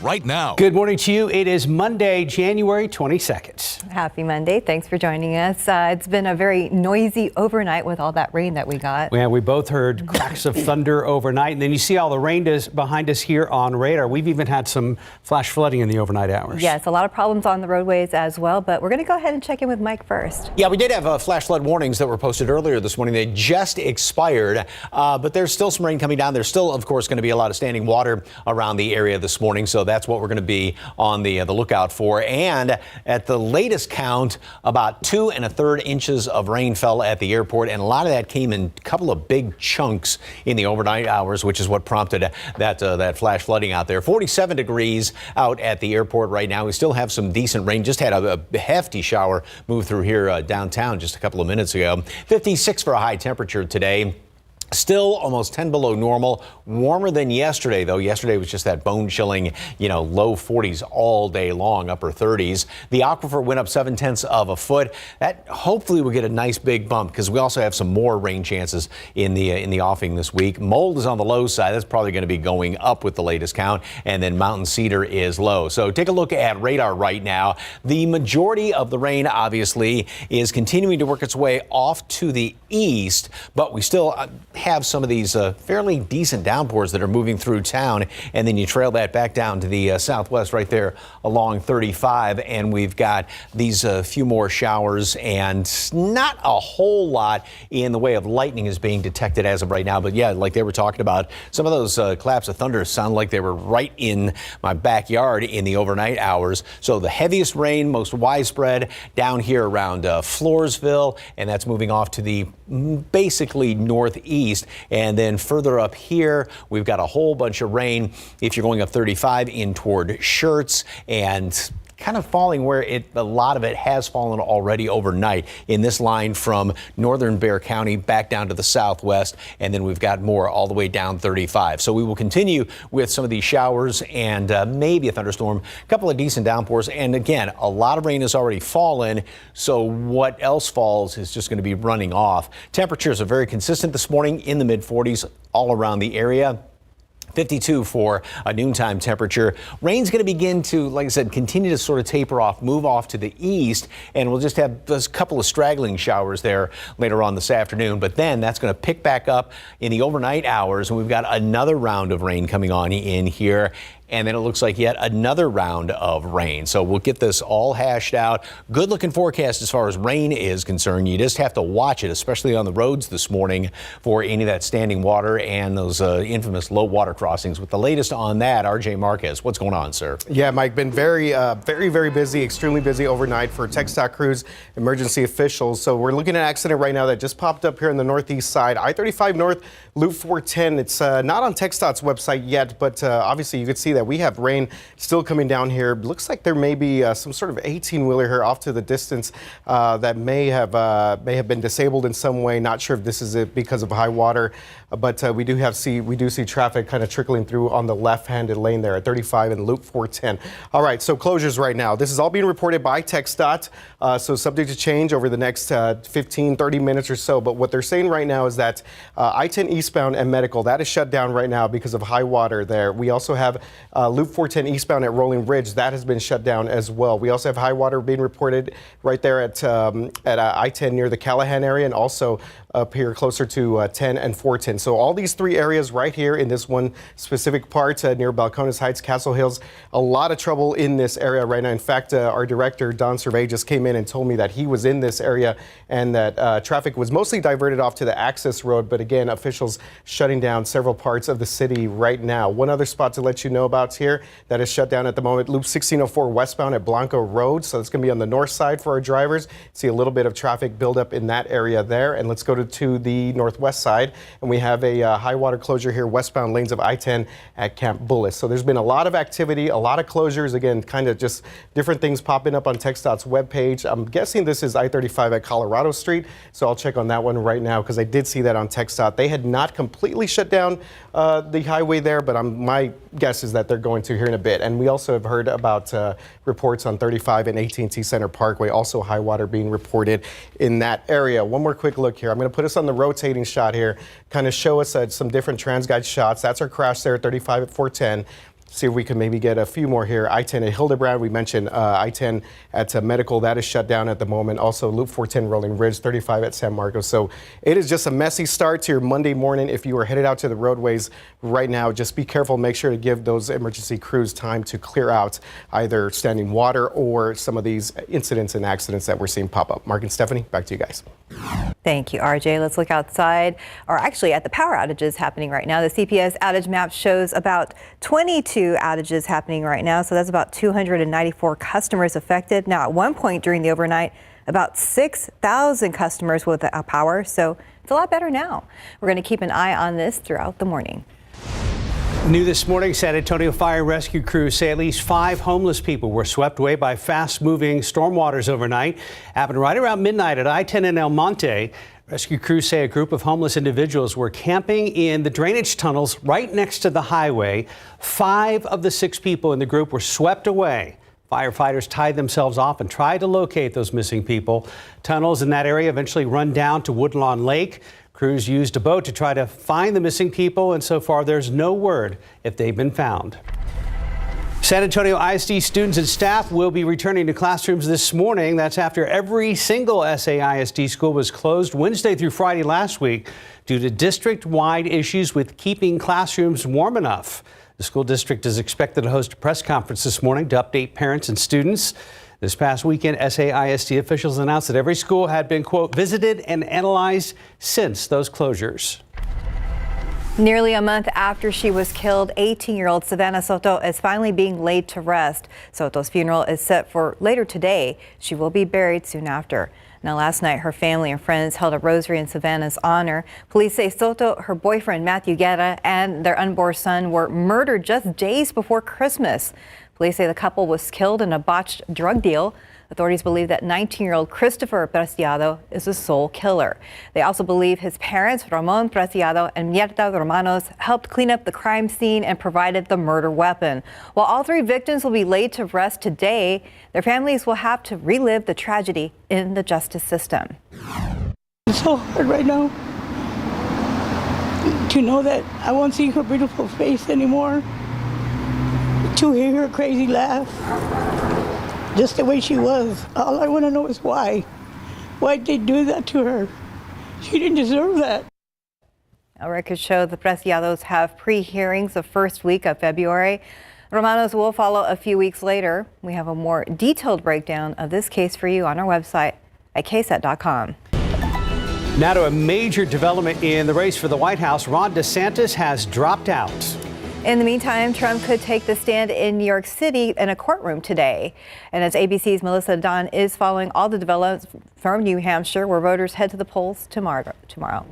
right now. Good morning to you. It is Monday, January 22nd. Happy Monday. Thanks for joining us. It's been a very noisy overnight with all that rain that we got. Yeah, we both heard cracks of thunder overnight, and then you see all the rain behind us here on radar. We've even had some flash flooding in the overnight hours. Yes, a lot of problems on the roadways as well, but we're going to go ahead and check in with Mike first. Yeah, we did have flash flood warnings that were posted earlier this morning. They just expired, but there's still some rain coming down. There's still, of course, going to be a lot of standing water around the area this morning, so that's what we're going to be on the lookout for. And at the latest count, about 2 1/3 inches of rain fell at the airport, and a lot of that came in a couple of big chunks in the overnight hours, which is what prompted that flash flooding out there. 47 degrees out at the airport right now. We still have some decent rain. Just had a hefty shower move through here downtown just a couple of minutes ago. 56 for a high temperature today. Still almost 10 below normal. Warmer than yesterday, though. Yesterday was just that bone-chilling, low 40s all day long, upper 30s. The aquifer went up 0.7 of a foot. That hopefully will get a nice big bump because we also have some more rain chances in the offing this week. Mold is on the low side. That's probably going to be going up with the latest count. And then mountain cedar is low. So take a look at radar right now. The majority of the rain, obviously, is continuing to work its way off to the east, but we still have some of these fairly decent downpours that are moving through town, and then you trail that back down to the southwest right there along 35, and we've got these few more showers, and not a whole lot in the way of lightning is being detected as of right now. But yeah, like they were talking about, some of those claps of thunder sound like they were right in my backyard in the overnight hours. So the heaviest rain, most widespread down here around Floresville, and that's moving off to the basically northeast. And then further up here, we've got a whole bunch of rain if you're going up 35 in toward Schertz, and kind of falling where a lot of it has fallen already overnight in this line from northern Bexar County back down to the southwest, and then we've got more all the way down 35. So we will continue with some of these showers and maybe a thunderstorm, a couple of decent downpours, and again, a lot of rain has already fallen, so what else falls is just going to be running off. Temperatures are very consistent this morning in the mid-40s all around the area. 52 for a noontime temperature. Rain's going to begin to, like I said, continue to sort of taper off, move off to the east, and we'll just have a couple of straggling showers there later on this afternoon. But then that's going to pick back up in the overnight hours, and we've got another round of rain coming on in here. And then it looks like yet another round of rain. So we'll get this all hashed out. Good looking forecast as far as rain is concerned. You just have to watch it, especially on the roads this morning, for any of that standing water and those infamous low water crossings. With the latest on that, RJ Marquez, what's going on, sir? Yeah, Mike, been very busy, extremely busy overnight for TxDOT crews, emergency officials. So we're looking at an accident right now that just popped up here on the northeast side. I-35 North, Loop 410. It's not on TxDOT's website yet, but obviously you could see that we have rain still coming down here. Looks like there may be some sort of 18-wheeler here off to the distance that may have been disabled in some way. Not sure if this is it because of high water, but we do see traffic kind of trickling through on the left-handed lane there at 35 and Loop 410. All right, so closures right now. This is all being reported by TxDOT, so subject to change over the next 15, 30 minutes or so. But what they're saying right now is that I-10 eastbound and Medical, that is shut down right now because of high water there. We also have Loop 410 eastbound at Rolling Ridge, that has been shut down as well. We also have high water being reported right there at I-10 near the Callahan area, and also up here closer to 10 and 410. So all these three areas right here in this one specific part near Balcones Heights, Castle Hills, a lot of trouble in this area right now. In fact, our director, Don Survey, just came in and told me that he was in this area and that traffic was mostly diverted off to the access road. But again, officials shutting down several parts of the city right now. One other spot to let you know about here that is shut down at the moment, Loop 1604 westbound at Blanco Road. So it's going to be on the north side for our drivers. See a little bit of traffic build up in that area there. And let's go to the northwest side, and we have a high water closure here westbound lanes of I-10 at Camp Bullis. So there's been a lot of activity, a lot of closures, again, kind of just different things popping up on TxDOT's webpage. I'm guessing this is I-35 at Colorado Street, so I'll check on that one right now because I did see that on TxDOT. They had not completely shut down the highway there, but my guess is that they're going to here in a bit. And we also have heard about reports on 35 and AT&T Center Parkway, also high water being reported in that area. One more quick look here. I'm going to put us on the rotating shot here, kind of show us some different TransGuide shots. That's our crash there at 35 at 410. see if we can maybe get a few more here. I-10 at Hildebrand, we mentioned I-10 at Medical, that is shut down at the moment. Also Loop 410 Rolling Ridge, 35 at San Marcos. So it is just a messy start to your Monday morning. If you are headed out to the roadways right now, just be careful. Make sure to give those emergency crews time to clear out either standing water or some of these incidents and accidents that we're seeing pop up. Mark and Stephanie, back to you guys. Thank you, RJ. Let's look outside, or actually at the power outages happening right now. The CPS outage map shows about 22 outages happening right now, so that's about 294 customers affected. Now, at one point during the overnight, about 6,000 customers without power, so it's a lot better now. We're going to keep an eye on this throughout the morning. New this morning, San Antonio fire rescue crews say at least 5 homeless people were swept away by fast-moving stormwaters overnight. Happened right around midnight at I-10 in El Monte. Rescue crews say a group of homeless individuals were camping in the drainage tunnels right next to the highway. 5 of the 6 people in the group were swept away. Firefighters tied themselves off and tried to locate those missing people. Tunnels in that area eventually run down to Woodlawn Lake. Crews used a boat to try to find the missing people, and so far there's no word if they've been found. San Antonio ISD students and staff will be returning to classrooms this morning. That's after every single SAISD school was closed Wednesday through Friday last week due to district-wide issues with keeping classrooms warm enough. The school district is expected to host a press conference this morning to update parents and students. This past weekend, SAISD officials announced that every school had been, quote, visited and analyzed since those closures. Nearly a month after she was killed, 18-year-old Savannah Soto is finally being laid to rest. Soto's funeral is set for later today. She will be buried soon after. Now, last night, her family and friends held a rosary in Savannah's honor. Police say Soto, her boyfriend Matthew Guerra, and their unborn son were murdered just days before Christmas. Police say the couple was killed in a botched drug deal. Authorities believe that 19-year-old Christopher Preciado is the sole killer. They also believe his parents, Ramon Preciado and Mierta Romanos, helped clean up the crime scene and provided the murder weapon. While all 3 victims will be laid to rest today, their families will have to relive the tragedy in the justice system. It's so hard right now to know that I won't see her beautiful face anymore, to hear her crazy laugh, just the way she was. All I want to know is why. Why'd they do that to her? She didn't deserve that. Our records show the Preciados have pre-hearings the first week of February. Romanos will follow a few weeks later. We have a more detailed breakdown of this case for you on our website at KSAT.com. Now to a major development in the race for the White House. Ron DeSantis has dropped out. In the meantime, Trump could take the stand in New York City in a courtroom today. And as ABC's Melissa Dunn is following all the developments from New Hampshire, where voters head to the polls tomorrow.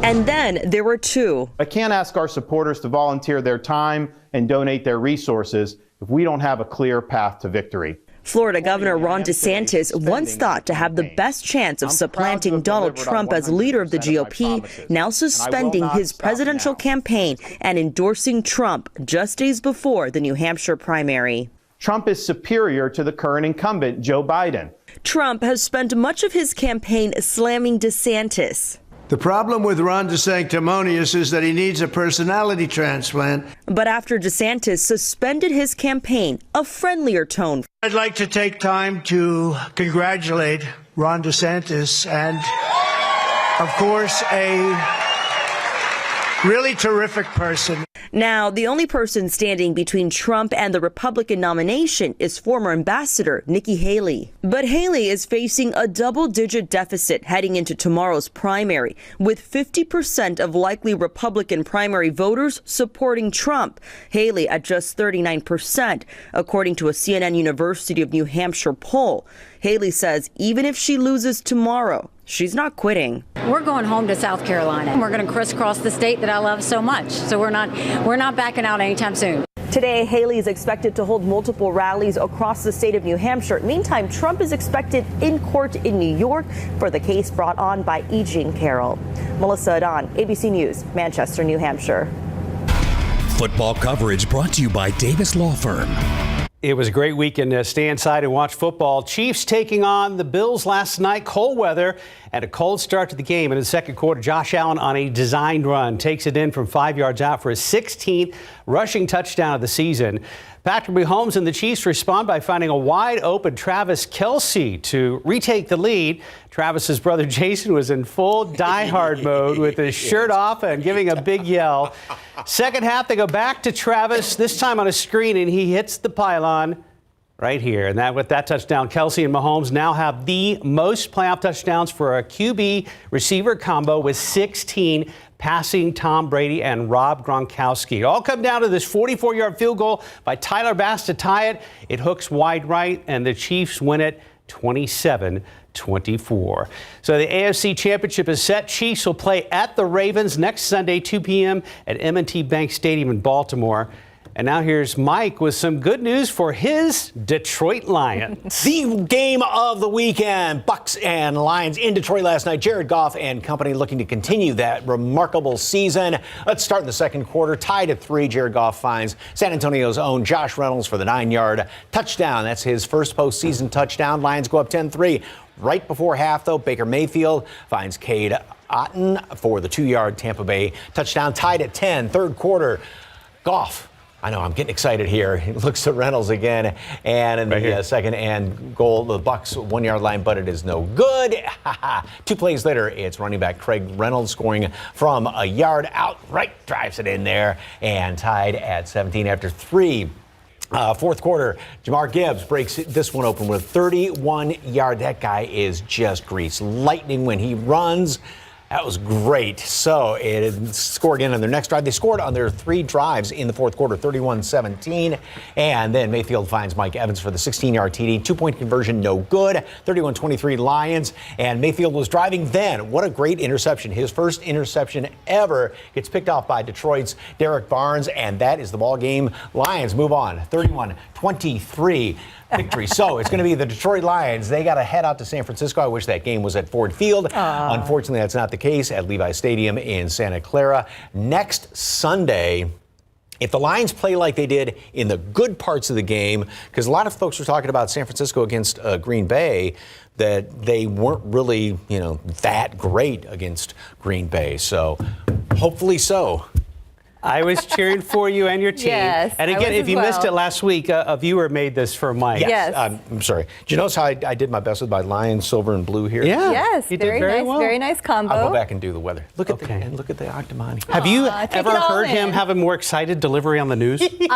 And then there were 2. I can't ask our supporters to volunteer their time and donate their resources if we don't have a clear path to victory. Florida Governor Ron DeSantis once thought to have the best chance of supplanting Donald Trump as leader of the GOP, now suspending his presidential campaign and endorsing Trump just days before the New Hampshire primary. Trump is superior to the current incumbent, Joe Biden. Trump has spent much of his campaign slamming DeSantis. The problem with Ron DeSanctimonious is that he needs a personality transplant. But after DeSantis suspended his campaign, a friendlier tone. I'd like to take time to congratulate Ron DeSantis and, of course, a really terrific person. Now, the only person standing between Trump and the Republican nomination is former Ambassador Nikki Haley. But Haley is facing a double-digit deficit heading into tomorrow's primary, with 50% of likely Republican primary voters supporting Trump. Haley at just 39%, according to a CNN University of New Hampshire poll. Haley says even if she loses tomorrow, she's not quitting. We're going home to South Carolina. We're going to crisscross the state that I love so much. So we're not backing out anytime soon. Today, Haley is expected to hold multiple rallies across the state of New Hampshire. Meantime, Trump is expected in court in New York for the case brought on by E. Jean Carroll. Melissa Adon, ABC News, Manchester, New Hampshire. Football coverage brought to you by Davis Law Firm. It was a great weekend to stay inside and watch football. Chiefs taking on the Bills last night. Cold weather and a cold start to the game. In the second quarter, Josh Allen on a designed run takes it in from 5 yards out for his 16th rushing touchdown of the season. Patrick Mahomes and the Chiefs respond by finding a wide open Travis Kelce to retake the lead. Travis's brother Jason was in full diehard mode with his shirt off and giving a big yell. Second half, they go back to Travis, this time on a screen, and he hits the pylon right here. And with that touchdown, Kelce and Mahomes now have the most playoff touchdowns for a QB receiver combo with 16, passing Tom Brady and Rob Gronkowski. All come down to this 44-yard field goal by Tyler Bass to tie it. It hooks wide right, and the Chiefs win it 27-24. So the AFC Championship is set. Chiefs will play at the Ravens next Sunday, 2 p.m. at M&T Bank Stadium in Baltimore. And now here's Mike with some good news for his Detroit Lions. The game of the weekend, Bucks and Lions in Detroit last night. Jared Goff and company looking to continue that remarkable season. Let's start in the second quarter. Tied at 3, Jared Goff finds San Antonio's own Josh Reynolds for the 9-yard touchdown. That's his first postseason touchdown. Lions go up 10-3. Right before half, though, Baker Mayfield finds Cade Otton for the 2-yard Tampa Bay touchdown. Tied at 10, third quarter. Goff. I know, I'm getting excited here. He looks to Reynolds again, and in the second and goal, the Bucks 1-yard line, but it is no good. 2 plays later, it's running back Craig Reynolds scoring from a yard out, right, drives it in there, and tied at 17 after 3. Fourth quarter, Jamar Gibbs breaks this one open with 31-yard. That guy is just grease lightning when he runs. That was great. So it scored again on their next drive. They scored on their 3 drives in the fourth quarter, 31-17. And then Mayfield finds Mike Evans for the 16-yard TD. 2-point conversion, no good. 31-23 Lions. And Mayfield was driving then. What a great interception. His first interception ever gets picked off by Detroit's Derek Barnes. And that is the ball game. Lions move on. 31-23. Victory. So it's going to be the Detroit Lions. They got to head out to San Francisco. I wish that game was at Ford Field. Unfortunately, that's not the case at Levi Stadium in Santa Clara. Next Sunday, if the Lions play like they did in the good parts of the game, because a lot of folks were talking about San Francisco against Green Bay, that they weren't really, that great against Green Bay. So hopefully so. I was cheering for you and your team. Yes, and again, if you missed it last week, a viewer made this for Mike. Yes. I'm sorry. Do you notice how I did my best with my lion, silver, and blue here? Yeah. Yes, you did very well. Very nice combo. I'll go back and do the weather. Look at the Octomani. Have you ever heard him have a more excited delivery on the news? He's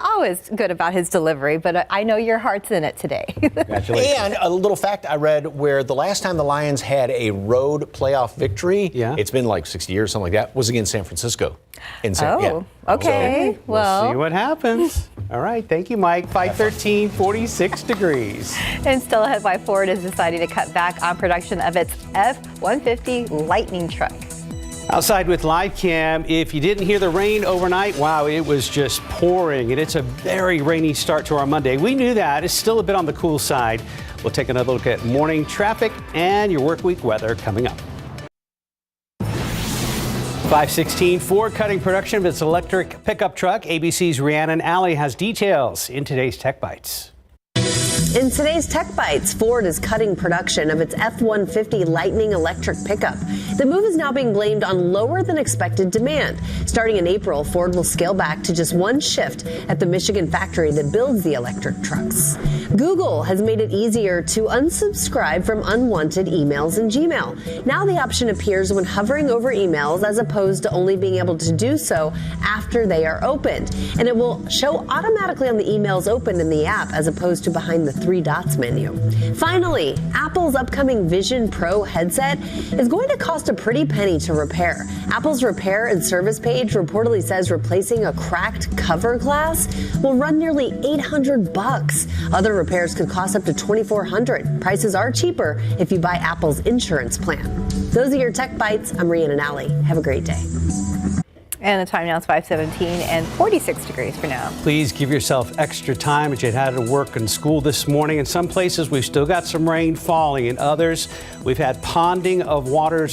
always good about his delivery, but I know your heart's in it today. Congratulations. And a little fact I read where the last time the Lions had a road playoff victory, it's been like 60 years, something like that, was against San Francisco. Okay. We'll see what happens. All right. Thank you, Mike. 5:13, 46 degrees. And still ahead, why Ford is deciding to cut back on production of its F-150 Lightning truck. Outside with live cam, if you didn't hear the rain overnight, wow, it was just pouring, and it's a very rainy start to our Monday. We knew that. It's still a bit on the cool side. We'll take another look at morning traffic and your work week weather coming up. 5:16, Ford cutting production of its electric pickup truck. ABC's Rhiannon Alley has details in today's Tech Bites. In today's Tech Bites, Ford is cutting production of its F-150 Lightning electric pickup. The move is now being blamed on lower than expected demand. Starting in April, Ford will scale back to just 1 shift at the Michigan factory that builds the electric trucks. Google has made it easier to unsubscribe from unwanted emails in Gmail. Now the option appears when hovering over emails as opposed to only being able to do so after they are opened. And it will show automatically on the emails opened in the app as opposed to behind the 3 dots menu. Finally, Apple's upcoming Vision Pro headset is going to cost a pretty penny to repair. Apple's repair and service page reportedly says replacing a cracked cover glass will run nearly $800. Other repairs could cost up to $2,400. Prices are cheaper if you buy Apple's insurance plan. Those are your Tech Bites. I'm Rhiannon Alley. Have a great day. And the time now is 5:17 and 46 degrees for now. Please give yourself extra time as you had to work and school this morning. In some places, we've still got some rain falling. In others, we've had ponding of water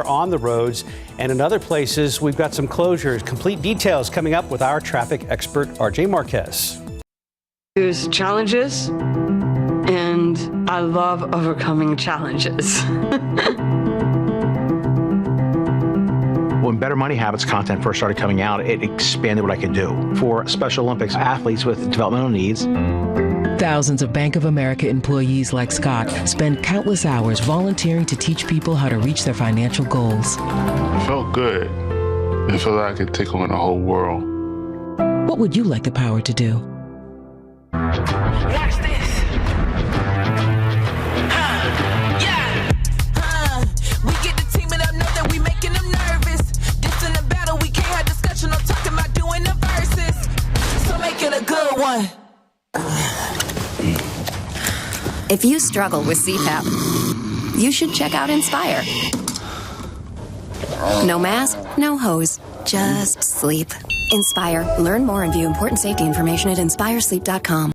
on the roads. And in other places, we've got some closures. Complete details coming up with our traffic expert, RJ Marquez. There's challenges, and I love overcoming challenges. When Better Money Habits content first started coming out, it expanded what I could do for Special Olympics athletes with developmental needs. Thousands of Bank of America employees like Scott spend countless hours volunteering to teach people how to reach their financial goals. It felt good. It felt like I could take on the whole world. What would you like the power to do? Watch this. We get the team it up, know that we making them nervous. This in the battle, we can't have discussion. I'm talking about doing the verses. So make it a good one. If you struggle with CPAP, you should check out Inspire. No mask, no hose, just sleep. Inspire. Learn more and view important safety information at inspiresleep.com.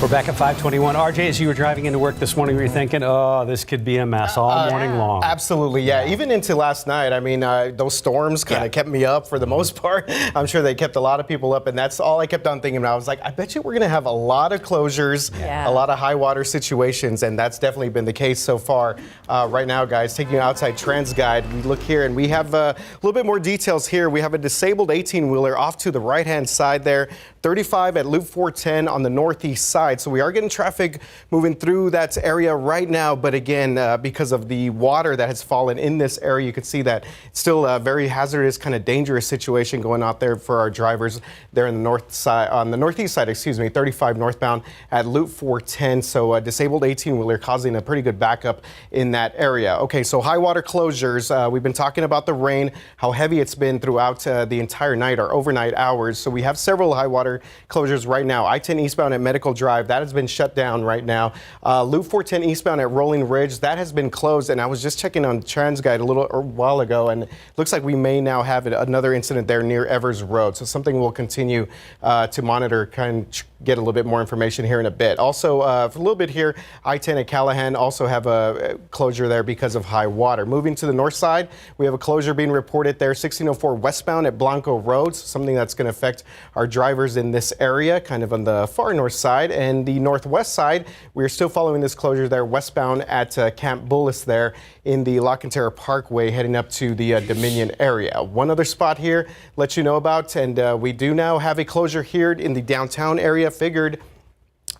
We're back at 5:21. RJ, as you were driving into work this morning, were you thinking, oh, this could be a mess all morning long? Absolutely, yeah. Even into last night. I mean, those storms kind of kept me up for the most part. I'm sure they kept a lot of people up, and that's all I kept on thinking about. I was like, I bet you we're going to have a lot of closures, a lot of high water situations, and that's definitely been the case so far. Right now, guys, taking you outside Trans Guide, we look here, and we have a little bit more details here. We have a disabled 18-wheeler off to the right-hand side there, 35 at Loop 410 on the northeast side. So we are getting traffic moving through that area right now. But again, because of the water that has fallen in this area, you can see that it's still a very hazardous, kind of dangerous situation going out there for our drivers there in the north side, on the northeast side, 35 northbound at Loop 410. So a disabled 18-wheeler causing a pretty good backup in that area. Okay, so high water closures. We've been talking about the rain, how heavy it's been throughout the entire night or overnight hours. So we have several high water closures right now. I-10 eastbound at Medical Drive, that has been shut down right now. Loop 410 eastbound at Rolling Ridge, that has been closed. And I was just checking on TransGuide a little while ago, and it looks like we may now have another incident there near Evers Road. So something we'll continue to monitor, kind of get a little bit more information here in a bit. Also, for a little bit here, I-10 at Callahan also have a closure there because of high water. Moving to the north side, we have a closure being reported there, 1604 westbound at Blanco Road, something that's going to affect our drivers in this area, kind of on the far north side. And the northwest side, we're still following this closure there westbound at Camp Bullis there in the La Cantera Parkway heading up to the Dominion area. One other spot here, let you know about, and we do now have a closure here in the downtown area. Figured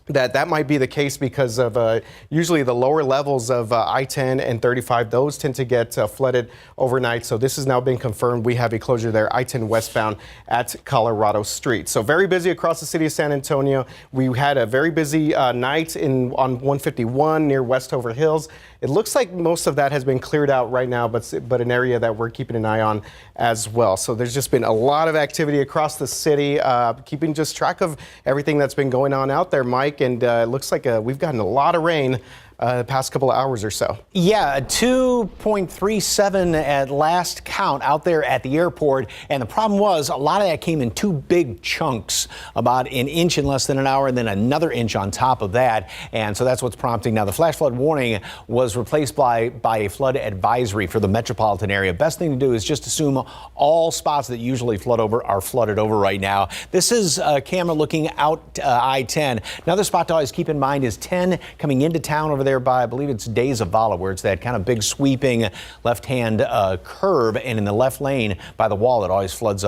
that might be the case because of usually the lower levels of I-10 and 35. Those tend to get flooded overnight. So this has now been confirmed. We have a closure there, I-10 westbound at Colorado Street. So very busy across the city of San Antonio. We had a very busy night on 151 near Westover Hills. It looks like most of that has been cleared out right now, but an area that we're keeping an eye on as well. So there's just been a lot of activity across the city, keeping just track of everything that's been going on out there, Mike. And it looks like we've gotten a lot of rain the past couple of hours or so. Yeah, 2.37 at last count out there at the airport. And the problem was a lot of that came in two big chunks, about an inch in less than an hour and then another inch on top of that. And so that's what's prompting. Now, the flash flood warning was replaced by a flood advisory for the metropolitan area. Best thing to do is just assume all spots that usually flood over are flooded over right now. This is a camera looking out I-10. Another spot to always keep in mind is 10 coming into town over there by, I believe it's De Zavala, where it's that kind of big sweeping left-hand curve, and in the left lane by the wall, it always floods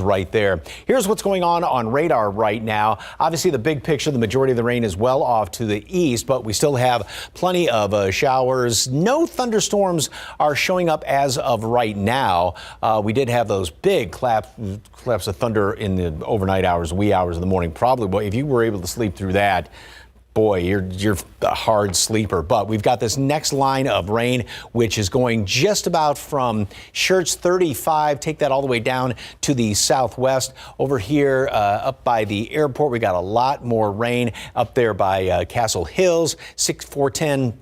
right there. Here's what's going on radar right now. Obviously, the big picture, the majority of the rain is well off to the east, but we still have plenty of showers. No thunderstorms are showing up as of right now. We did have those big claps of thunder in the overnight hours, wee hours of the morning. Probably, if you were able to sleep through that, boy, you're a hard sleeper. But we've got this next line of rain, which is going just about from Schertz 35, take that all the way down to the southwest. Over here, up by the airport, we got a lot more rain up there by Castle Hills, 410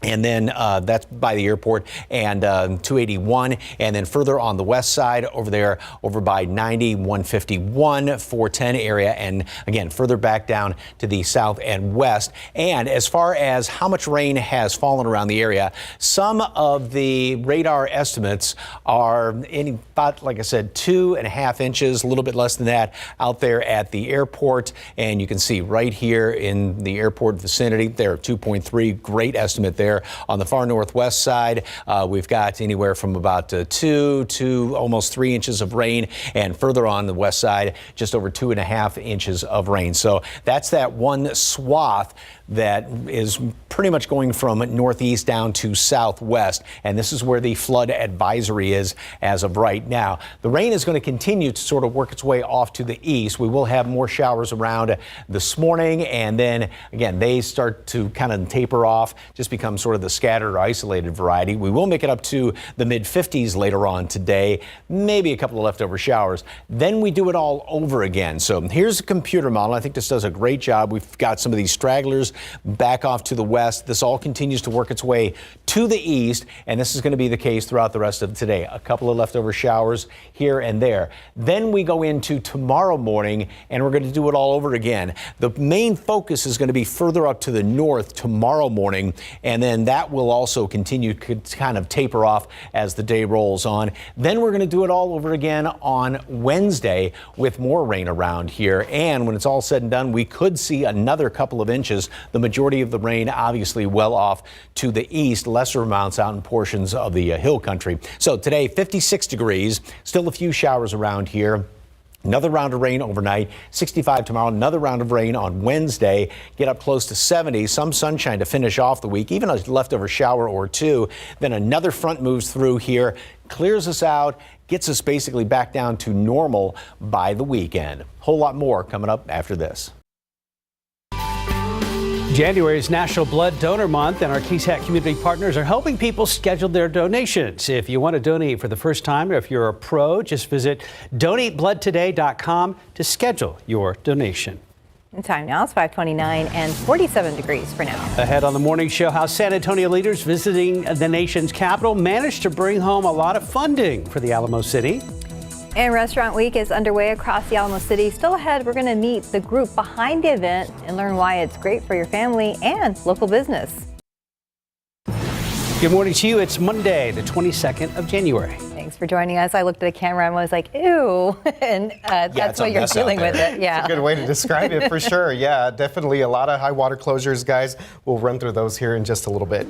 And then that's by the airport, and 281. And then further on the west side over there, over by 90, 151, 410 area. And again, further back down to the south and west. And as far as how much rain has fallen around the area, some of the radar estimates are in about, like I said, 2.5 inches, a little bit less than that out there at the airport. And you can see right here in the airport vicinity, there, 2.3, great estimate there. On the far northwest side, we've got anywhere from about 2 to almost 3 inches of rain, and further on the west side, just over 2.5 inches of rain. So that's that one swath that is pretty much going from northeast down to southwest, and this is where the flood advisory is as of right now. The rain is going to continue to sort of work its way off to the east. We will have more showers around this morning, and then again they start to kind of taper off, just become sort of the scattered or isolated variety. We will make it up to the mid-50s later on today, maybe a couple of leftover showers. Then we do it all over again. So here's a computer model. I think this does a great job. We've got some of these stragglers back off to the west. This all continues to work its way to the east, and this is going to be the case throughout the rest of today. A couple of leftover showers here and there. Then we go into tomorrow morning, and we're going to do it all over again. The main focus is going to be further up to the north tomorrow morning, and then that will also continue to kind of taper off as the day rolls on. Then we're going to do it all over again on Wednesday with more rain around here, and when it's all said and done, we could see another couple of inches. The majority of the rain obviously well off to the east, lesser amounts out in portions of the hill country. So today, 56 degrees, still a few showers around here. Another round of rain overnight, 65 tomorrow, another round of rain on Wednesday, get up close to 70, some sunshine to finish off the week, even a leftover shower or two. Then another front moves through here, clears us out, gets us basically back down to normal by the weekend. Whole lot more coming up after this. January is National Blood Donor Month, and our KSAT community partners are helping people schedule their donations. If you want to donate for the first time, or if you're a pro, just visit donatebloodtoday.com to schedule your donation. The time now is 5:29 and 47 degrees for now. Ahead on the morning show, how San Antonio leaders visiting the nation's capital managed to bring home a lot of funding for the Alamo City. And Restaurant Week is underway across the Alamo City. Still ahead, we're going to meet the group behind the event and learn why it's great for your family and local business. Good morning to you. It's Monday, the 22nd of January. Thanks for joining us. I looked at the camera and was like, ew. And that's what you're dealing with it. Yeah. It's a good way to describe it for sure. Yeah, definitely a lot of high water closures, guys. We'll run through those here in just a little bit.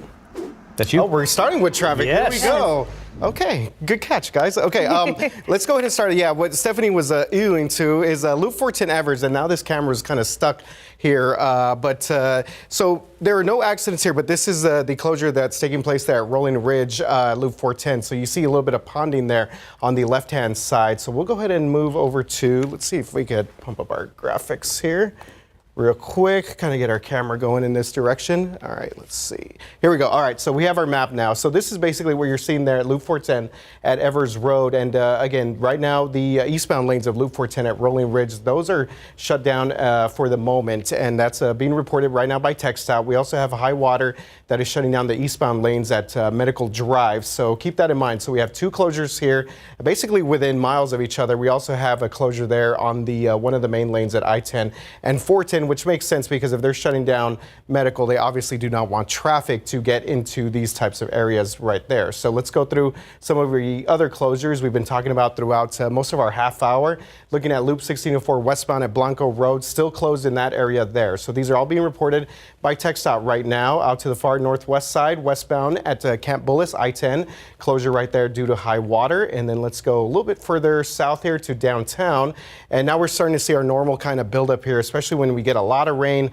That's you? Oh, we're starting with traffic. Yes. Here we go. Okay, good catch, guys. Okay, let's go ahead and start. Yeah, what Stephanie was ewing to is Loop 410 average, and now this camera is kind of stuck here. So there are no accidents here, but this is the closure that's taking place there at Rolling Ridge, Loop 410. So you see a little bit of ponding there on the left-hand side. So we'll go ahead and move over to, let's see if we could pump up our graphics here real quick, kind of get our camera going in this direction. All right, let's see. Here we go. All right, so we have our map now. So this is basically what you're seeing there at Loop 410 at Evers Road. And again, right now, the eastbound lanes of Loop 410 at Rolling Ridge, those are shut down for the moment. And that's being reported right now by TxDOT. We also have a high water that is shutting down the eastbound lanes at Medical Drive. So keep that in mind. So we have two closures here, basically within miles of each other. We also have a closure there on the one of the main lanes at I-10 and 410, which makes sense because if they're shutting down Medical, they obviously do not want traffic to get into these types of areas right there. So let's go through some of the other closures we've been talking about throughout most of our half hour. Looking at Loop 1604 westbound at Blanco Road, still closed in that area there. So these are all being reported by TxDOT right now. Out to the far northwest side, westbound at Camp Bullis, I-10, closure right there due to high water. And then let's go a little bit further south here to downtown. And now we're starting to see our normal kind of buildup here, especially when we get a lot of rain.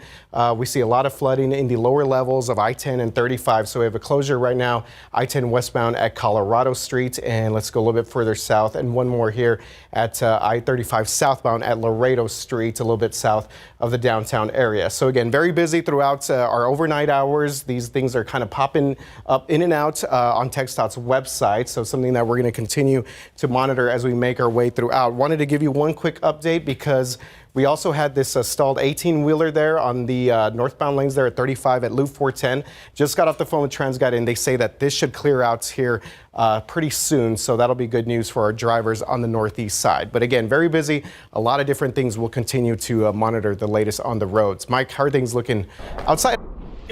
We see a lot of flooding in the lower levels of I-10 and 35. So we have a closure right now, I-10 westbound at Colorado Street. And let's go a little bit further south and one more here at I-35 southbound at Laredo Street, a little bit south of the downtown area. So again, very busy throughout our overnight hours. These things are kind of popping up in and out on TxDOT's website. So something that we're going to continue to monitor as we make our way throughout. Wanted to give you one quick update because We also had this stalled 18-wheeler there on the northbound lanes there at 35 at Loop 410. Just got off the phone with TransGuide, and they say that this should clear out here pretty soon. So that'll be good news for our drivers on the northeast side. But again, very busy. A lot of different things. We'll continue to monitor the latest on the roads. Mike, how are things looking outside?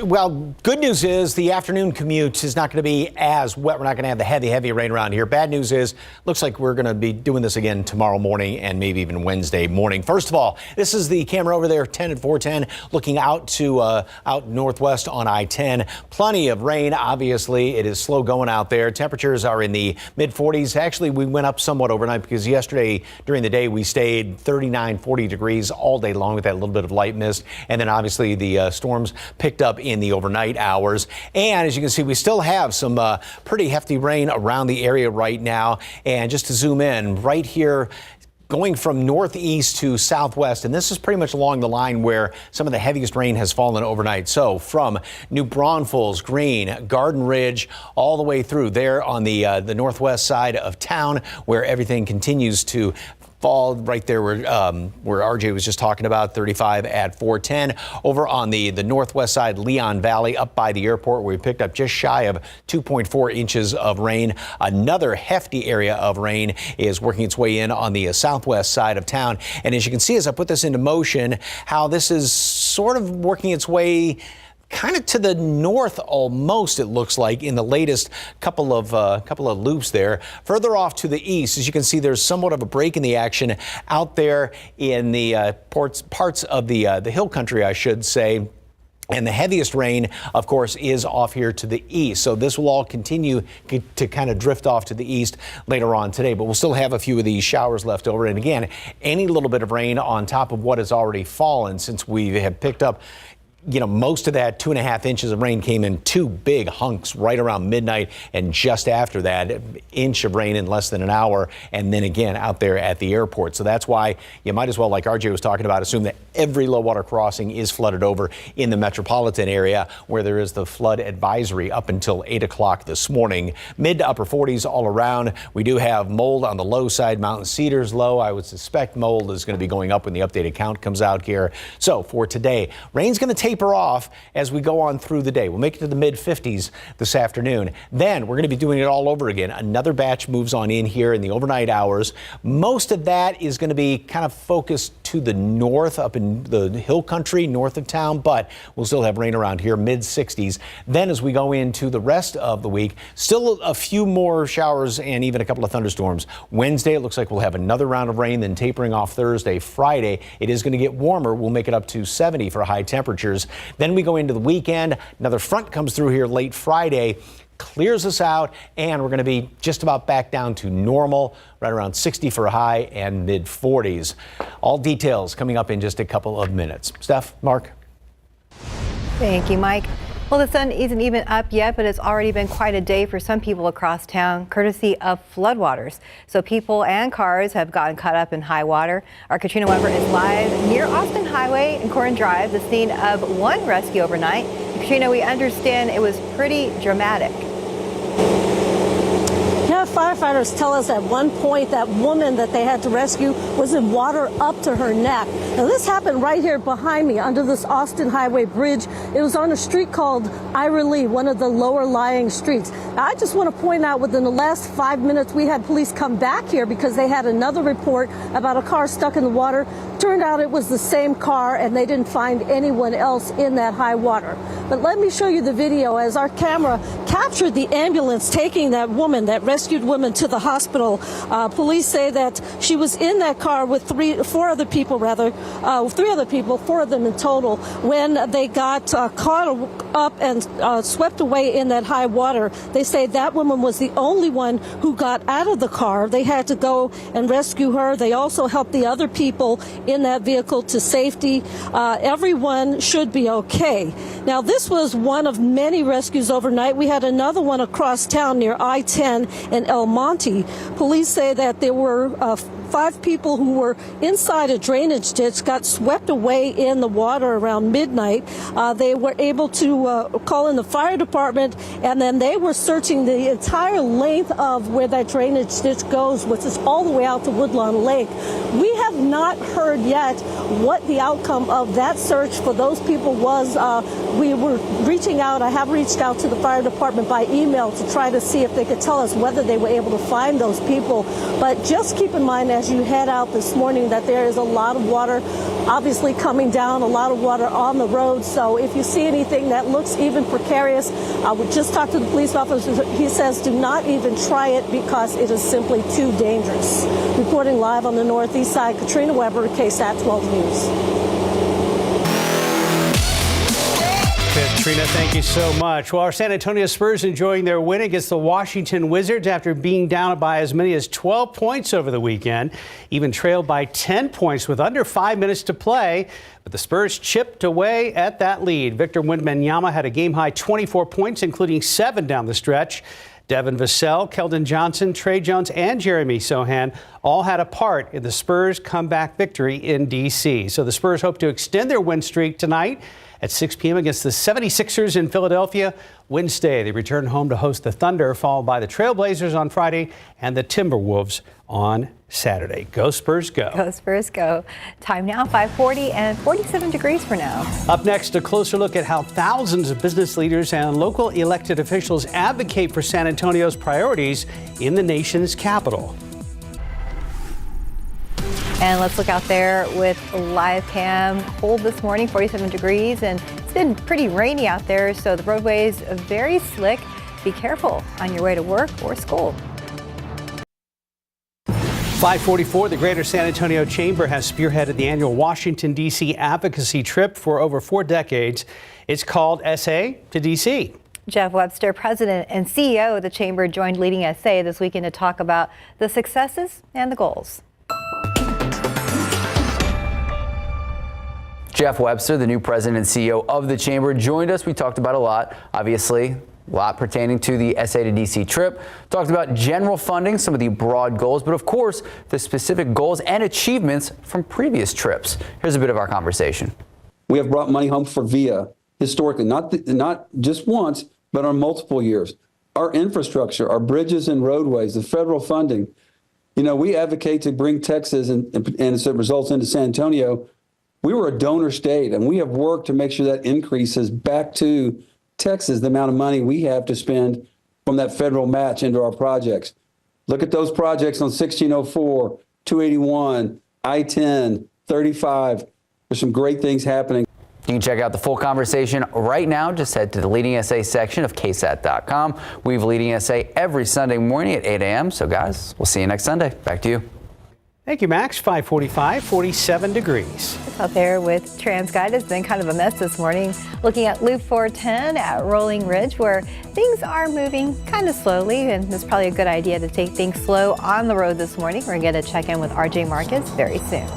Well, good news is the afternoon commute is not going to be as wet. We're not going to have the heavy rain around here. Bad news is, looks like we're going to be doing this again tomorrow morning and maybe even Wednesday morning. First of all, this is the camera over there, 10 at 410, looking out to out northwest on I-10. Plenty of rain, obviously. It is slow going out there. Temperatures are in the mid-40s. Actually, we went up somewhat overnight because yesterday during the day we stayed 39, 40 degrees all day long with that little bit of light mist. And then obviously the storms picked up in the overnight hours. And as you can see, we still have some pretty hefty rain around the area right now. And just to zoom in, right here, going from northeast to southwest, and this is pretty much along the line where some of the heaviest rain has fallen overnight. So from New Braunfels, Green, Garden Ridge, all the way through there on the northwest side of town, where everything continues to fall right there where RJ was just talking about, 35 at 410. Over on the northwest side, Leon Valley, up by the airport, where we picked up just shy of 2.4 inches of rain. Another hefty area of rain is working its way in on the southwest side of town. And as you can see, as I put this into motion, how this is sort of working its way kind of to the north almost, it looks like, in the latest couple of loops there. Further off to the east, as you can see, there's somewhat of a break in the action out there in the parts of the hill country, I should say. And the heaviest rain, of course, is off here to the east. So this will all continue to kind of drift off to the east later on today. But we'll still have a few of these showers left over. And again, any little bit of rain on top of what has already fallen, since we have picked up, you know, most of that 2.5 inches of rain came in two big hunks right around midnight, and just after that, an inch of rain in less than an hour, and then again out there at the airport. So that's why you might as well, like RJ was talking about, assume that every low water crossing is flooded over in the metropolitan area, where there is the flood advisory up until 8 o'clock this morning. Mid to upper 40s all around. We do have mold on the low side. Mountain Cedars low. I would suspect mold is going to be going up when the updated count comes out here. So for today, rain's going to taper off as we go on through the day. We'll make it to the mid 50s this afternoon. Then we're going to be doing it all over again. Another batch moves on in here in the overnight hours. Most of that is going to be kind of focused to the north, up in the hill country north of town, but we'll still have rain around here, mid 60s. Then as we go into the rest of the week, still a few more showers and even a couple of thunderstorms. Wednesday, it looks like we'll have another round of rain, then tapering off Thursday. Friday, it is going to get warmer. We'll make it up to 70 for high temperatures. Then we go into the weekend. Another front comes through here late Friday, clears us out, and we're going to be just about back down to normal, right around 60 for a high and mid 40s. All details coming up in just a couple of minutes. Steph, Mark. Thank you, Mike. Well, the sun isn't even up yet, but it's already been quite a day for some people across town, courtesy of floodwaters. So people and cars have gotten caught up in high water. Our Katrina Weber is live near Austin Highway and Corin Drive, the scene of one rescue overnight. Katrina, we understand it was pretty dramatic. Yeah, firefighters tell us at one point that woman that they had to rescue was in water up to her neck. Now, this happened right here behind me under this Austin Highway bridge. It was on a street called Ira Lee, one of the lower lying streets. Now, I just want to point out within the last 5 minutes, we had police come back here because they had another report about a car stuck in the water. Turned out it was the same car, and they didn't find anyone else in that high water. But let me show you the video as our camera captured the ambulance taking that woman, that rescued woman, to the hospital. Police say that she was in that car with three other people, four of them in total, when they got caught up and swept away in that high water. They say that woman was the only one who got out of the car. They had to go and rescue her. They also helped the other people in that vehicle to safety. Everyone should be okay. Now, this was one of many rescues overnight. We had another one across town near I-10 and El Monte. Police say that there were 5 people who were inside a drainage ditch got swept away in the water around midnight. They were able to call in the fire department, and then they were searching the entire length of where that drainage ditch goes, which is all the way out to Woodlawn Lake. We have not heard yet what the outcome of that search for those people was. We were reaching out. I have reached out to the fire department by email to try to see if they could tell us whether they were able to find those people. But just keep in mind as you head out this morning that there is a lot of water obviously coming down, a lot of water on the road. So if you see anything that looks even precarious, I would just talk to the police officer. He says do not even try it because it is simply too dangerous. Reporting live on the northeast side, Katrina Weber, KSAT 12 News. Katrina, thank you so much. Well, our San Antonio Spurs enjoying their win against the Washington Wizards after being down by as many as 12 points over the weekend, even trailed by 10 points with under 5 minutes to play. But the Spurs chipped away at that lead. Victor Wembanyama had a game-high 24 points, including 7 down the stretch. Devin Vassell, Keldon Johnson, Trey Jones, and Jeremy Sohan all had a part in the Spurs' comeback victory in D.C. So the Spurs hope to extend their win streak tonight at 6 p.m. against the 76ers in Philadelphia. Wednesday, they return home to host the Thunder, followed by the Trailblazers on Friday and the Timberwolves on Saturday. Go Spurs, go. Go Spurs, go. Time now, 5:40 and 47 degrees for now. Up next, a closer look at how thousands of business leaders and local elected officials advocate for San Antonio's priorities in the nation's capital. And let's look out there with a live cam. Cold this morning, 47 degrees, and it's been pretty rainy out there, so the roadways are very slick. Be careful on your way to work or school. 544, the Greater San Antonio Chamber has spearheaded the annual Washington, D.C. advocacy trip for over 4 decades. It's called SA to D.C. Jeff Webster, president and CEO of the Chamber, joined Leading SA this weekend to talk about the successes and the goals. Jeff Webster, the new president and CEO of the Chamber, joined us. We talked about a lot, obviously, a lot pertaining to the SA to DC trip. Talked about general funding, some of the broad goals, but of course, the specific goals and achievements from previous trips. Here's a bit of our conversation. We have brought money home for VIA historically, not just once, but on multiple years. Our infrastructure, our bridges and roadways, the federal funding. You know, we advocate to bring Texas and as it results into San Antonio. We were a donor state, and we have worked to make sure that increases back to Texas the amount of money we have to spend from that federal match into our projects. Look at those projects on 1604, 281, I-10, 35. There's some great things happening. You can check out the full conversation right now. Just head to the Leading SA section of KSAT.com. We have Leading SA every Sunday morning at 8 a.m. So, guys, we'll see you next Sunday. Back to you. Thank you, Max. 545, 47 degrees. Out there with TransGuide. It's been kind of a mess this morning. Looking at Loop 410 at Rolling Ridge, where things are moving kind of slowly, and it's probably a good idea to take things slow on the road this morning. We're going to check in with RJ Marcus very soon.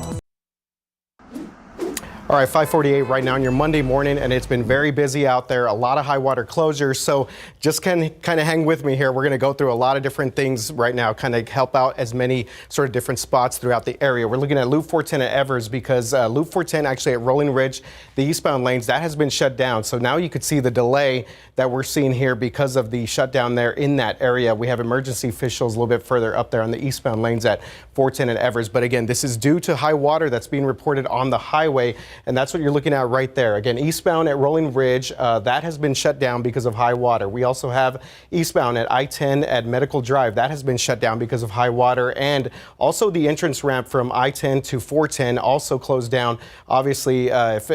All right, 5:48 right now on your Monday morning, and it's been very busy out there. A lot of high water closures, so just kind of hang with me here. We're going to go through a lot of different things right now, kind of help out as many sort of different spots throughout the area. We're looking at Loop 410 at Evers because Loop 410 actually at Rolling Ridge, the eastbound lanes, that has been shut down. So now you could see the delay that we're seeing here because of the shutdown there in that area. We have emergency officials a little bit further up there on the eastbound lanes at 410 and Evers. But again, this is due to high water that's being reported on the highway. And that's what you're looking at right there. Again, eastbound at Rolling Ridge, that has been shut down because of high water. We also have eastbound at I-10 at Medical Drive. That has been shut down because of high water. And also the entrance ramp from I-10 to 410 also closed down. Obviously, if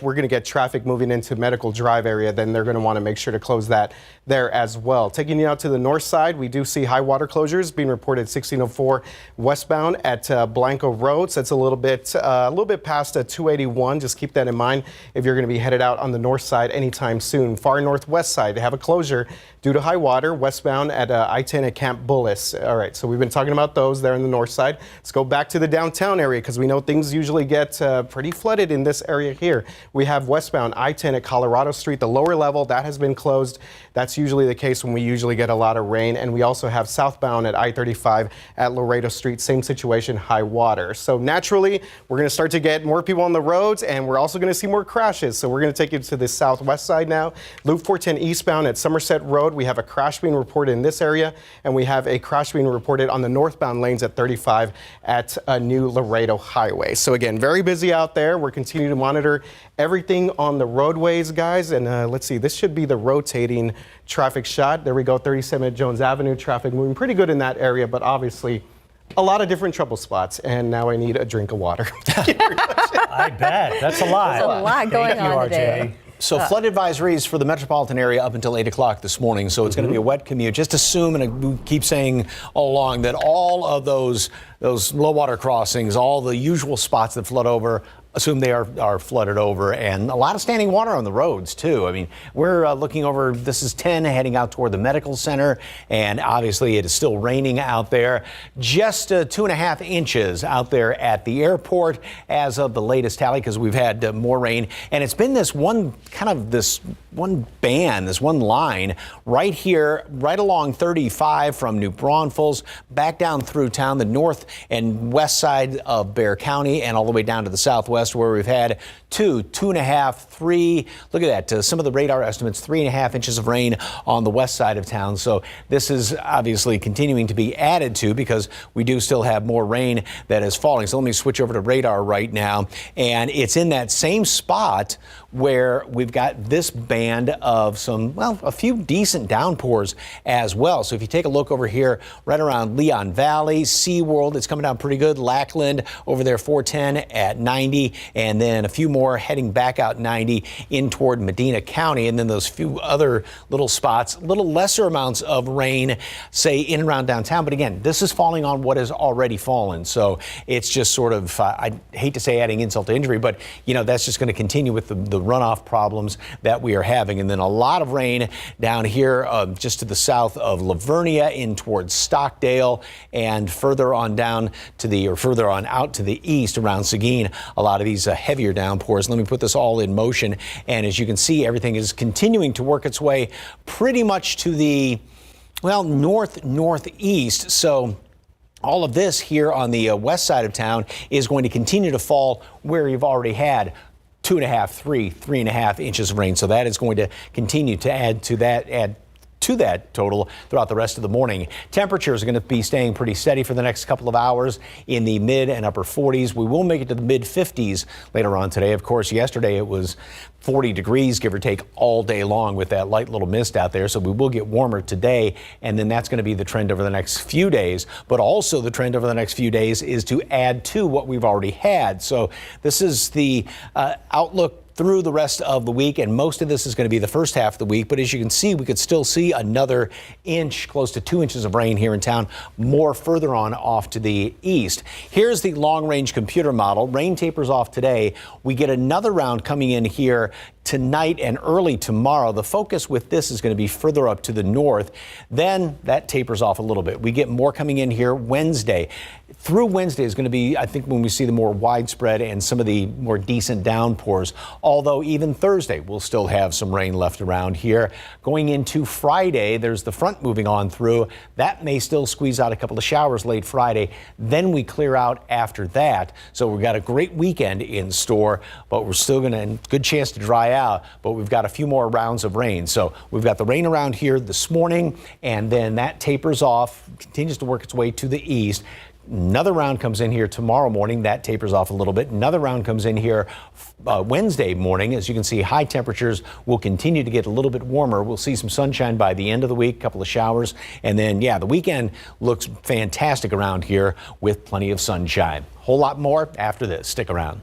we're going to get traffic moving into Medical Drive area, then they're going to want to make sure to close that there as well. Taking you out to the north side, we do see high water closures being reported 1604 westbound at Blanco Road. So it's a little bit past 281. 1. Just keep that in mind if you're going to be headed out on the north side anytime soon. Far northwest side, they have a closure due to high water westbound at I-10 at Camp Bullis. All right, so we've been talking about those there in the north side. Let's go back to the downtown area because we know things usually get pretty flooded in this area here. We have westbound I-10 at Colorado Street, the lower level, that has been closed. That's usually the case when we usually get a lot of rain. And we also have southbound at I-35 at Laredo Street, same situation, high water. So naturally, we're going to start to get more people on the roads, and we're also going to see more crashes. So we're going to take you to the southwest side now. Loop 410 eastbound at Somerset Road, we have a crash being reported in this area, and we have a crash being reported on the northbound lanes at 35 at a new Laredo Highway. So again, very busy out there. We're continuing to monitor everything on the roadways, guys. And let's see, this should be the rotating traffic shot. There we go, 37 at Jones Avenue. Traffic moving pretty good in that area, but obviously a lot of different trouble spots. And now I need a drink of water. I bet. That's a lot. There's a lot going on today. So flood advisories for the metropolitan area up until 8 o'clock this morning. So it's going to be a wet commute. Just assume, and we keep saying all along, that all of those low water crossings, all the usual spots that flood over, assume they are flooded over, and a lot of standing water on the roads too. I mean, we're looking over, this is 10 heading out toward the medical center, and obviously it is still raining out there. Just 2.5 inches out there at the airport as of the latest tally, because we've had more rain, and it's been this one band, this one line right here, right along 35 from New Braunfels back down through town, the north and west side of Bexar County, and all the way down to the southwest, where we've had 2.5, 3. Look at that. Some of the radar estimates, 3.5 inches of rain on the west side of town. So this is obviously continuing to be added to because we do still have more rain that is falling. So let me switch over to radar right now. And it's in that same spot where we've got this band of some, well, a few decent downpours as well. So if you take a look over here, right around Leon Valley, SeaWorld, it's coming down pretty good. Lackland over there, 410 at 90, and then a few more heading back out 90 in toward Medina County. And then those few other little spots, little lesser amounts of rain, say in and around downtown. But again, this is falling on what has already fallen. So it's just sort of, I hate to say adding insult to injury, but you know, that's just going to continue with the runoff problems that we are having. And then a lot of rain down here just to the south of Lavernia in towards Stockdale, and further on down to the, or further on out to the east around Seguin, a lot of these heavier downpours. Let me put this all in motion. And as you can see, everything is continuing to work its way pretty much to the, well, northeast. So all of this here on the west side of town is going to continue to fall where you've already had 2.5, 3.5 inches of rain. So that is going to continue to add to that total throughout the rest of the morning. Temperatures are going to be staying pretty steady for the next couple of hours in the mid and upper 40s. We will make it to the mid 50s later on today. Of course, yesterday it was 40 degrees, give or take, all day long with that light little mist out there. So we will get warmer today, and then that's going to be the trend over the next few days. But also the trend over the next few days is to add to what we've already had. So this is the outlook through the rest of the week, and most of this is going to be the first half of the week. But as you can see, we could still see another inch, close to 2 inches of rain here in town, more further on off to the east. Here's the long-range computer model. Rain tapers off today. We get another round coming in here tonight and early tomorrow. The focus with this is going to be further up to the north. Then that tapers off a little bit. We get more coming in here Wednesday. Through Wednesday is going to be, I think, when we see the more widespread and some of the more decent downpours. Although even Thursday, we'll still have some rain left around here. Going into Friday, there's the front moving on through. That may still squeeze out a couple of showers late Friday. Then we clear out after that. So we've got a great weekend in store, but we're still going to, good chance to dry out, but we've got a few more rounds of rain. So we've got the rain around here this morning, and then that tapers off, continues to work its way to the east. Another round comes in here tomorrow morning. That tapers off a little bit. Another round comes in here Wednesday morning. As you can see, high temperatures will continue to get a little bit warmer. We'll see some sunshine by the end of the week, a couple of showers. And then, yeah, the weekend looks fantastic around here with plenty of sunshine. Whole lot more after this. Stick around.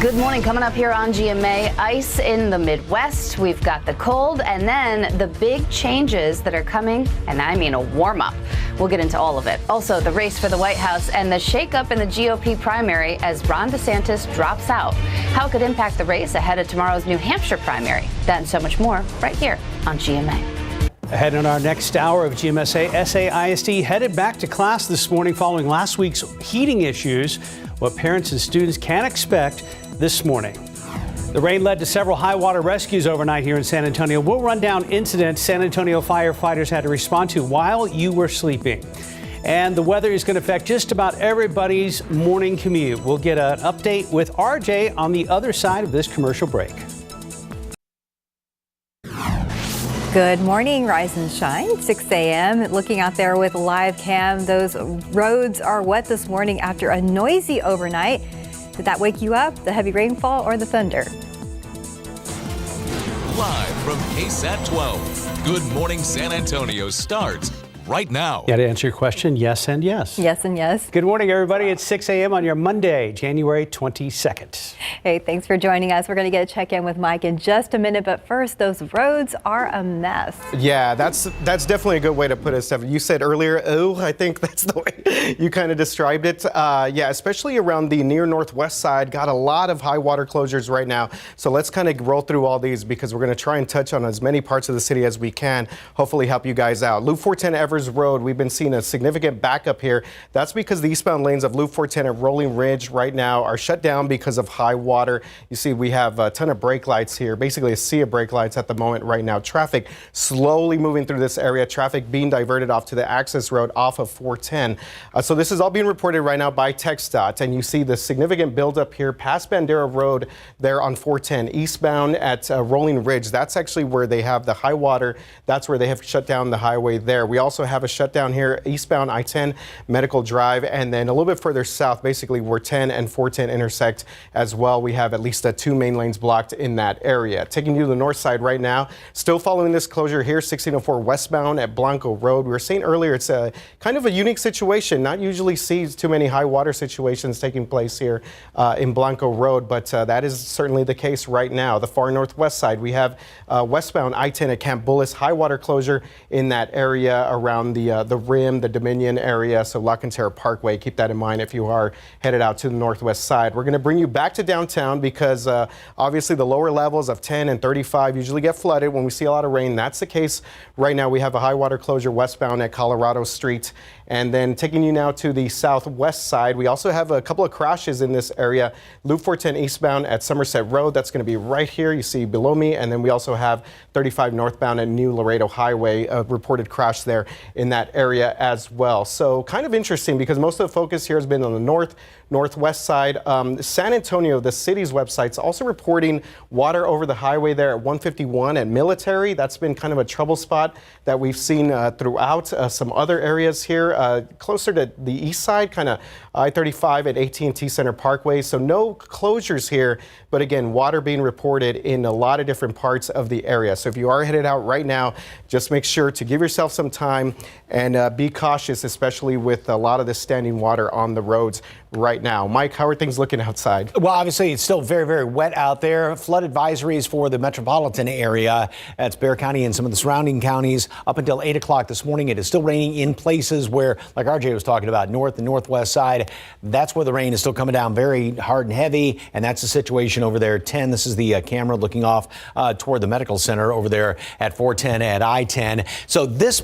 Good morning. Coming up here on GMA, ice in the Midwest. We've got the cold and then the big changes that are coming, and I mean a warm up. We'll get into all of it. Also, the race for the White House and the shakeup in the GOP primary as Ron DeSantis drops out. How it could impact the race ahead of tomorrow's New Hampshire primary. That and so much more right here on GMA. Ahead in our next hour of GMSA, SAISD headed back to class this morning following last week's heating issues. What parents and students can expect this morning. The rain led to several high water rescues overnight here in San Antonio. We'll run down incidents San Antonio firefighters had to respond to while you were sleeping. And the weather is going to affect just about everybody's morning commute. We'll get an update with RJ on the other side of this commercial break. Good morning, Rise and Shine, 6 a.m. Looking out there with live cam, those roads are wet this morning after a noisy overnight. Did that wake you up, the heavy rainfall or the thunder? Live from KSAT 12, Good Morning San Antonio starts right now. Yeah, to answer your question, yes and yes. Yes and yes. Good morning, everybody. It's 6 a.m. on your Monday, January 22nd. Hey, thanks for joining us. We're going to get a check-in with Mike in just a minute, but first, those roads are a mess. Yeah, that's definitely a good way to put it, Steph. You said earlier, I think that's the way you kind of described it. Yeah, especially around the near northwest side, got a lot of high water closures right now. So let's kind of roll through all these because we're going to try and touch on as many parts of the city as we can, hopefully help you guys out. Loop 410 Evers Road, we've been seeing a significant backup here. That's because the eastbound lanes of Loop 410 at Rolling Ridge right now are shut down because of high water. You see, we have a ton of brake lights here, basically a sea of brake lights at the moment right now. Traffic slowly moving through this area, traffic being diverted off to the access road off of 410. So this is all being reported right now by TxDOT, and you see the significant buildup here past Bandera Road there on 410, eastbound at Rolling Ridge. That's actually where they have the high water. That's where they have shut down the highway there. We also have a shutdown here eastbound I-10 Medical Drive, and then a little bit further south, basically where 10 and 410 intersect as well. We have at least 2 main lanes blocked in that area. Taking you to the north side right now, still following this closure here, 1604 westbound at Blanco Road. We were saying earlier it's a kind of a unique situation. Not usually sees too many high water situations taking place here in Blanco Road, but that is certainly the case right now. The far northwest side, we have westbound I-10 at Camp Bullis, high water closure in that area around the Rim, the Dominion area, so La Cantera Parkway. Keep that in mind if you are headed out to the northwest side. We're going to bring you back to downtown because obviously the lower levels of 10 and 35 usually get flooded when we see a lot of rain. That's the case right now. We have a high water closure westbound at Colorado Street. And then taking you now to the southwest side, we also have a couple of crashes in this area. Loop 410 eastbound at Somerset Road, that's going to be right here, you see below me. And then we also have 35 northbound at New Laredo Highway, a reported crash there in that area as well. So kind of interesting because most of the focus here has been on the northwest side. San Antonio, the city's website's also reporting water over the highway there at 151 at Military. That's been kind of a trouble spot that we've seen throughout some other areas here. Closer to the east side, kind of I-35 at AT&T Center Parkway. So no closures here, but again, water being reported in a lot of different parts of the area. So if you are headed out right now, just make sure to give yourself some time and be cautious, especially with a lot of the standing water on the roads right now. Mike, how are things looking outside? Well, obviously, it's still very, very wet out there. Flood advisories for the metropolitan area. That's Bexar County and some of the surrounding counties. Up until 8 o'clock this morning, it is still raining in places where, like RJ was talking about, north and northwest side. That's where the rain is still coming down very hard and heavy. And that's the situation over there at 10. This is the camera looking off toward the medical center over there at 410 at I-10. So this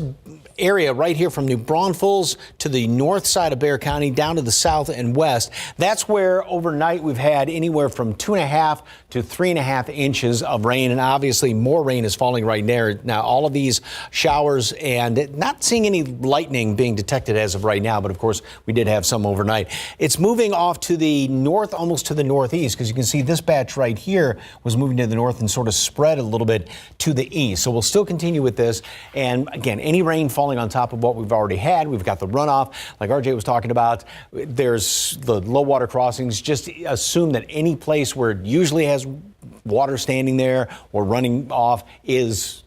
area right here from New Braunfels to the north side of Bexar County down to the south and west, that's where overnight we've had anywhere from 2.5 to 3.5 inches of rain, and obviously more rain is falling right there. Now all of these showers, and not seeing any lightning being detected as of right now, but of course we did have some overnight. It's moving off to the north, almost to the northeast, because you can see this batch right here was moving to the north and sort of spread a little bit to the east. So we'll still continue with this, and again, any rain falling on top of what we've already had. We've got the runoff, like RJ was talking about. There's the low water crossings. Just assume that any place where it usually has water standing there or running off is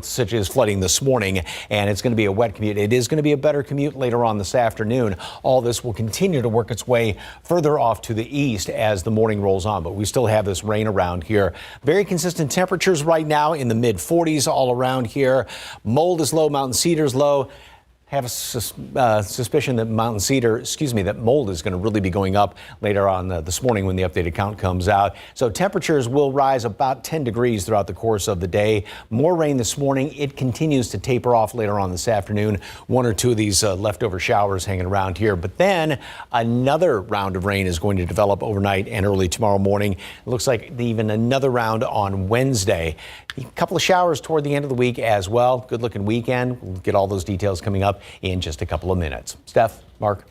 such as flooding this morning, and it's going to be a wet commute. It is going to be a better commute later on this afternoon. All this will continue to work its way further off to the east as the morning rolls on, but we still have this rain around here. Very consistent temperatures right now in the mid 40s all around here. Mold is low, mountain cedar's low. Have a suspicion that that mold is going to really be going up later on this morning when the updated count comes out. So temperatures will rise about 10 degrees throughout the course of the day. More rain this morning. It continues to taper off later on this afternoon. One or two of these leftover showers hanging around here. But then another round of rain is going to develop overnight and early tomorrow morning. It looks like even another round on Wednesday. A couple of showers toward the end of the week as well. Good looking weekend. We'll get all those details coming up in just a couple of minutes. Steph, Mark.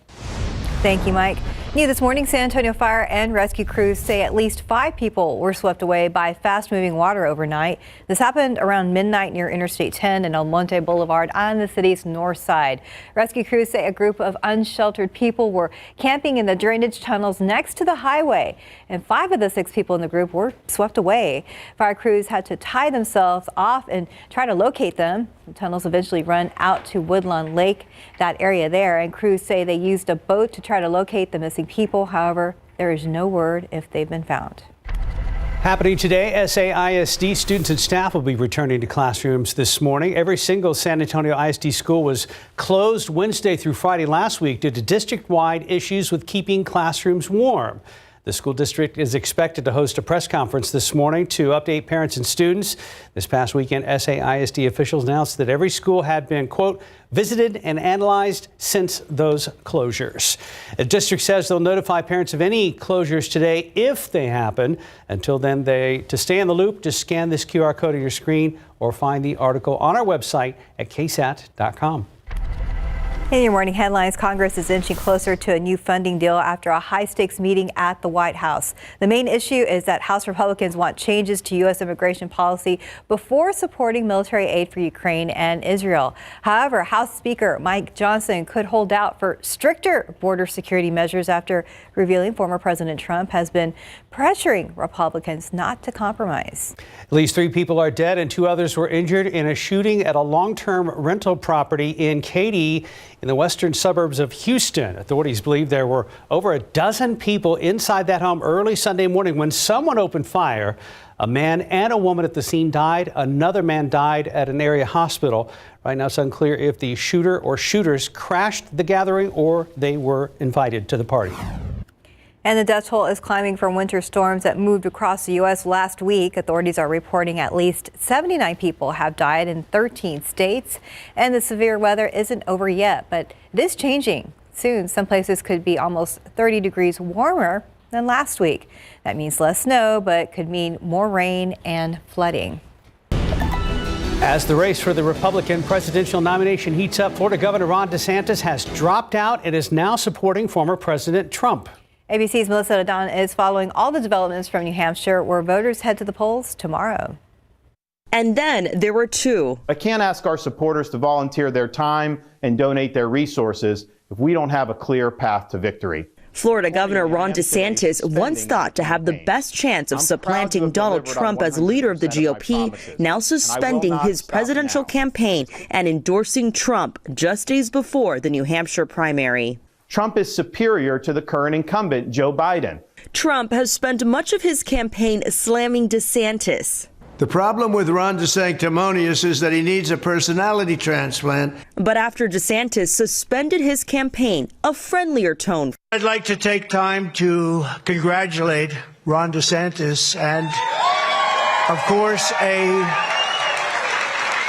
Thank you, Mike. New this morning, San Antonio fire and rescue crews say at least 5 people were swept away by fast-moving water overnight. This happened around midnight near Interstate 10 and El Monte Boulevard on the city's north side. Rescue crews say a group of unsheltered people were camping in the drainage tunnels next to the highway, and 5 of the 6 people in the group were swept away. Fire crews had to tie themselves off and try to locate them. The tunnels eventually run out to Woodlawn Lake, that area there, and crews say they used a boat to try to locate the missing people. However, there is no word if they've been found. Happening today, SAISD students and staff will be returning to classrooms this morning. Every single San Antonio ISD school was closed Wednesday through Friday last week due to district-wide issues with keeping classrooms warm. The school district is expected to host a press conference this morning to update parents and students. This past weekend, SAISD officials announced that every school had been, quote, visited and analyzed since those closures. The district says they'll notify parents of any closures today if they happen. Until then, to stay in the loop, just scan this QR code on your screen or find the article on our website at KSAT.com. In your morning headlines, Congress is inching closer to a new funding deal after a high-stakes meeting at the White House. The main issue is that House Republicans want changes to U.S. immigration policy before supporting military aid for Ukraine and Israel. However, House Speaker Mike Johnson could hold out for stricter border security measures after revealing former President Trump has been pressuring Republicans not to compromise. At least 3 people are dead and 2 others were injured in a shooting at a long-term rental property in Katy in the western suburbs of Houston. Authorities believe there were over a dozen people inside that home early Sunday morning when someone opened fire. A man and a woman at the scene died. Another man died at an area hospital. Right now, it's unclear if the shooter or shooters crashed the gathering or they were invited to the party. And the death toll is climbing from winter storms that moved across the U.S. last week. Authorities are reporting at least 79 people have died in 13 states. And the severe weather isn't over yet, but it is changing. Soon, some places could be almost 30 degrees warmer than last week. That means less snow, but could mean more rain and flooding. As the race for the Republican presidential nomination heats up, Florida Governor Ron DeSantis has dropped out and is now supporting former President Trump. ABC's Melissa O'Donnell is following all the developments from New Hampshire, where voters head to the polls tomorrow. And then there were 2. I can't ask our supporters to volunteer their time and donate their resources if we don't have a clear path to victory. Florida Governor Ron DeSantis once thought to have the best chance of supplanting Donald Trump as leader of the GOP, now suspending his presidential campaign and endorsing Trump just days before the New Hampshire primary. Trump is superior to the current incumbent, Joe Biden. Trump has spent much of his campaign slamming DeSantis. The problem with Ron DeSanctimonious is that he needs a personality transplant. But after DeSantis suspended his campaign, a friendlier tone. I'd like to take time to congratulate Ron DeSantis and, of course, a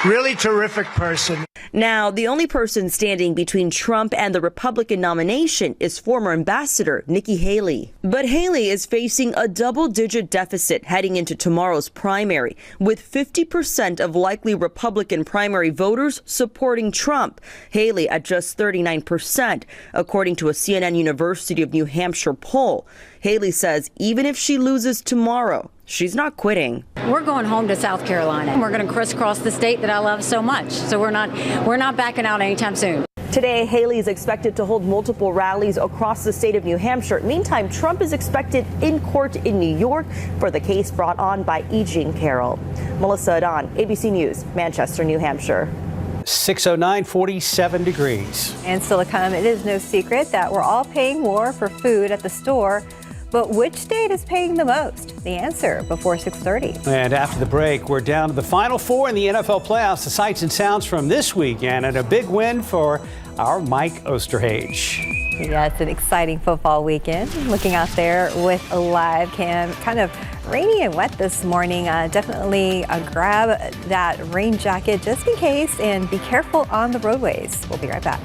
really terrific person. Now, the only person standing between Trump and the Republican nomination is former Ambassador Nikki Haley. But Haley is facing a double-digit deficit heading into tomorrow's primary, with 50% of likely Republican primary voters supporting Trump. Haley at just 39%, according to a CNN University of New Hampshire poll. Haley says even if she loses tomorrow, she's not quitting. We're going home to South Carolina. We're going to crisscross the state that I love so much. So we're not backing out anytime soon. Today, Haley is expected to hold multiple rallies across the state of New Hampshire. Meantime, Trump is expected in court in New York for the case brought on by E. Jean Carroll. Melissa Adon, ABC News, Manchester, New Hampshire. 609, 47 degrees. And still to come, it is no secret that we're all paying more for food at the store. But which state is paying the most? The answer before 6:30. And after the break, we're down to the Final Four in the NFL playoffs. The sights and sounds from this weekend and a big win for our Mike Osterhage. Yeah, it's an exciting football weekend. Looking out there with a live cam, kind of rainy and wet this morning. Definitely grab that rain jacket just in case and be careful on the roadways. We'll be right back.